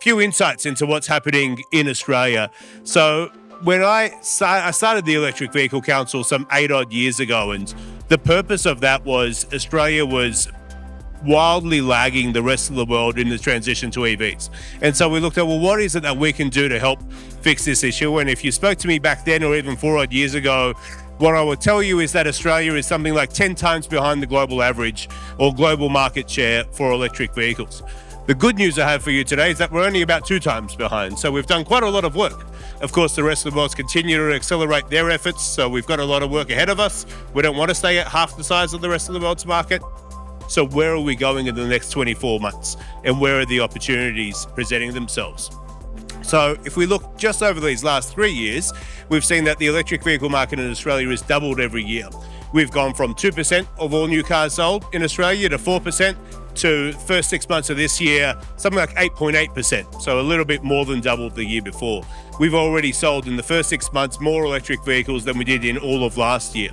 few insights into what's happening in Australia. So when I started the Electric Vehicle Council some 8 odd years ago, and the purpose of that was Australia was wildly lagging the rest of the world in the transition to EVs. And so we looked at, well, what is it that we can do to help fix this issue? And if you spoke to me back then or even 4 odd years ago, what I would tell you is that Australia is something like 10 times behind the global average or global market share for electric vehicles. The good news I have for you today is that we're only about 2 times behind. So we've done quite a lot of work. Of course, the rest of the world's continue to accelerate their efforts. So we've got a lot of work ahead of us. We don't want to stay at half the size of the rest of the world's market. So where are we going in the next 24 months? And where are the opportunities presenting themselves? So if we look just over these last 3 years, we've seen that the electric vehicle market in Australia has doubled every year. We've gone from 2% of all new cars sold in Australia to 4%, to first 6 months of this year, something like 8.8%. So a little bit more than doubled the year before. We've already sold in the first 6 months more electric vehicles than we did in all of last year.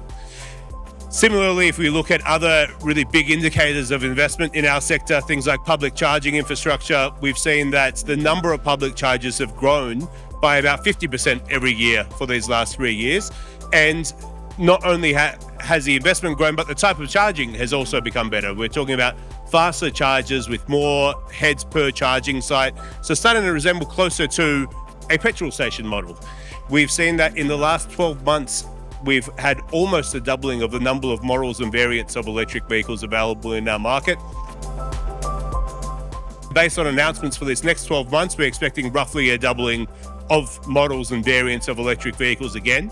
Similarly, if we look at other really big indicators of investment in our sector, things like public charging infrastructure, we've seen that the number of public chargers have grown by about 50% every year for these last 3 years. And not only has the investment grown, but the type of charging has also become better. We're talking about faster chargers with more heads per charging site. So starting to resemble closer to a petrol station model. We've seen that in the last 12 months, we've had almost a doubling of the number of models and variants of electric vehicles available in our market. Based on announcements for this next 12 months, we're expecting roughly a doubling of models and variants of electric vehicles again.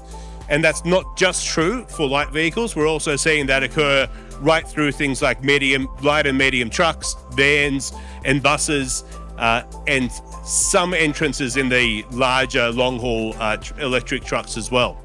And that's not just true for light vehicles. We're also seeing that occur right through things like light and medium trucks, vans and buses, and some entrances in the larger long-haul electric trucks as well.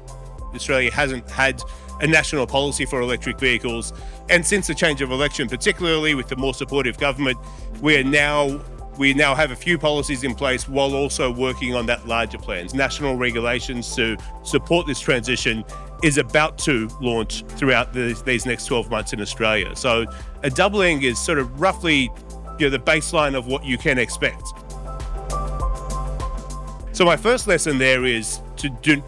Australia hasn't had a national policy for electric vehicles, and since the change of election, particularly with the more supportive government, we now have a few policies in place while also working on that larger plans. National regulations to support this transition is about to launch throughout these next 12 months in Australia. So a doubling is sort of roughly the baseline of what you can expect. So my first lesson there is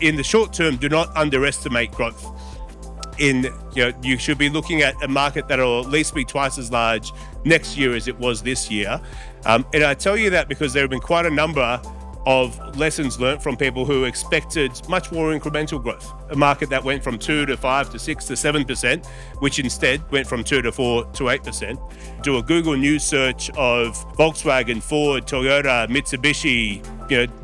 in the short term, do not underestimate growth. You should be looking at a market that will at least be twice as large next year as it was this year. And I tell you that because there have been quite a number of lessons learned from people who expected much more incremental growth. A market that went from 2 to 5 to 6 to 7%, which instead went from 2 to 4 to 8%. Do a Google News search of Volkswagen, Ford, Toyota, Mitsubishi,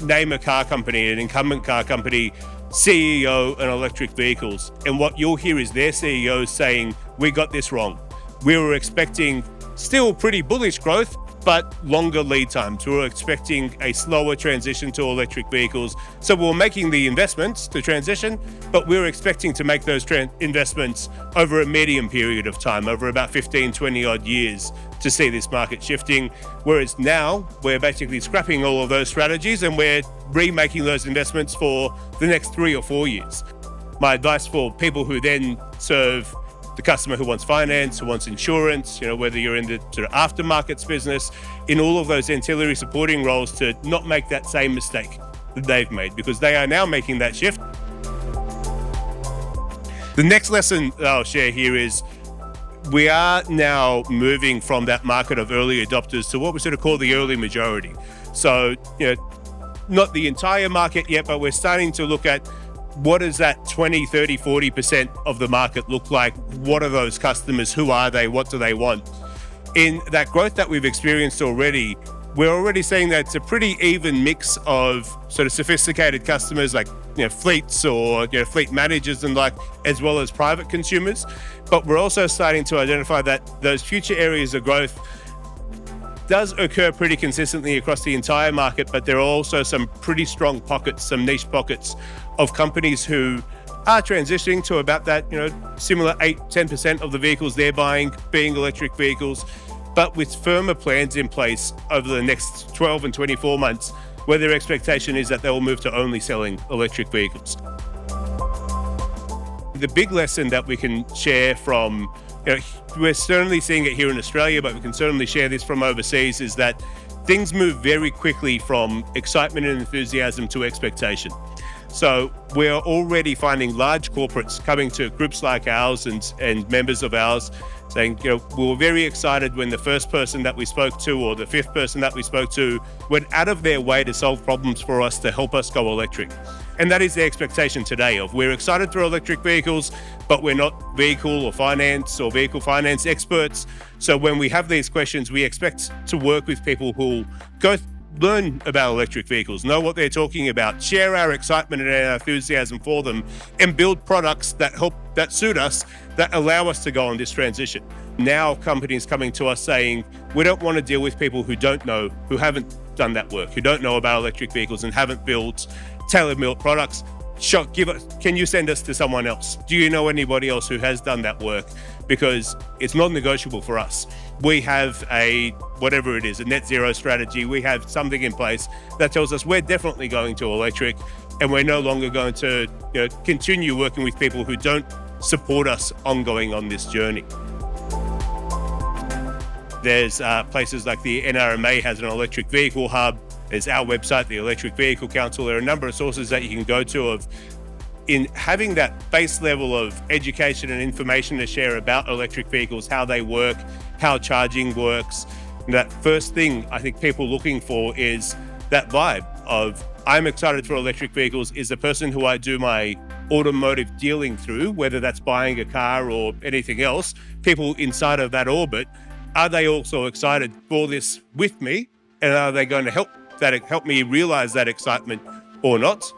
name a car company, an incumbent car company, CEO and electric vehicles. And what you'll hear is their CEOs saying, we got this wrong. We were expecting still pretty bullish growth, but longer lead times. We were expecting a slower transition to electric vehicles. So we were making the investments to transition, but we were expecting to make those investments over a medium period of time, over about 15, 20 odd years to see this market shifting. Whereas now we're basically scrapping all of those strategies and we're remaking those investments for the next 3 or 4 years. My advice for people who then serve the customer who wants finance, who wants insurance, whether you're in the sort of aftermarkets business, in all of those ancillary supporting roles, to not make that same mistake that they've made, because they are now making that shift. The next lesson that I'll share here is we are now moving from that market of early adopters to what we sort of call the early majority. So, not the entire market yet, but we're starting to look at what does that 20, 30, 40% of the market look like? What are those customers? Who are they? What do they want? In that growth that we've experienced already, we're already seeing that it's a pretty even mix of sort of sophisticated customers like fleets or fleet managers and as well as private consumers. But we're also starting to identify that those future areas of growth does occur pretty consistently across the entire market, but there are also some pretty strong pockets, some niche pockets of companies who are transitioning to about that, similar 8-10% of the vehicles they're buying being electric vehicles, but with firmer plans in place over the next 12 and 24 months, where their expectation is that they will move to only selling electric vehicles. The big lesson that we can share from, we're certainly seeing it here in Australia, but we can certainly share this from overseas, is that things move very quickly from excitement and enthusiasm to expectation. So we're already finding large corporates coming to groups like ours and members of ours saying, we were very excited when the first person that we spoke to or the fifth person that we spoke to went out of their way to solve problems for us to help us go electric. And that is the expectation today of we're excited for electric vehicles, but we're not vehicle or finance or vehicle finance experts. So when we have these questions, we expect to work with people who learn about electric vehicles, know what they're talking about, share our excitement and our enthusiasm for them, and build products that suit us, that allow us to go on this transition. Now companies coming to us saying, we don't want to deal with people who don't know, who haven't done that work, who don't know about electric vehicles and haven't built tailor-built products. Can you send us to someone else? Do you know anybody else who has done that work? Because it's non-negotiable for us. We have a net zero strategy. We have something in place that tells us we're definitely going to electric, and we're no longer going to continue working with people who don't support us ongoing on this journey. There's places like the NRMA has an electric vehicle hub. There's our website, the Electric Vehicle Council. There are a number of sources that you can go to in having that base level of education and information to share about electric vehicles, how they work, how charging works. And that first thing I think people are looking for is that vibe of, I'm excited for electric vehicles. Is the person who I do my automotive dealing through, whether that's buying a car or anything else, people inside of that orbit, are they also excited for this with me? And are they going to help me realize that excitement or not?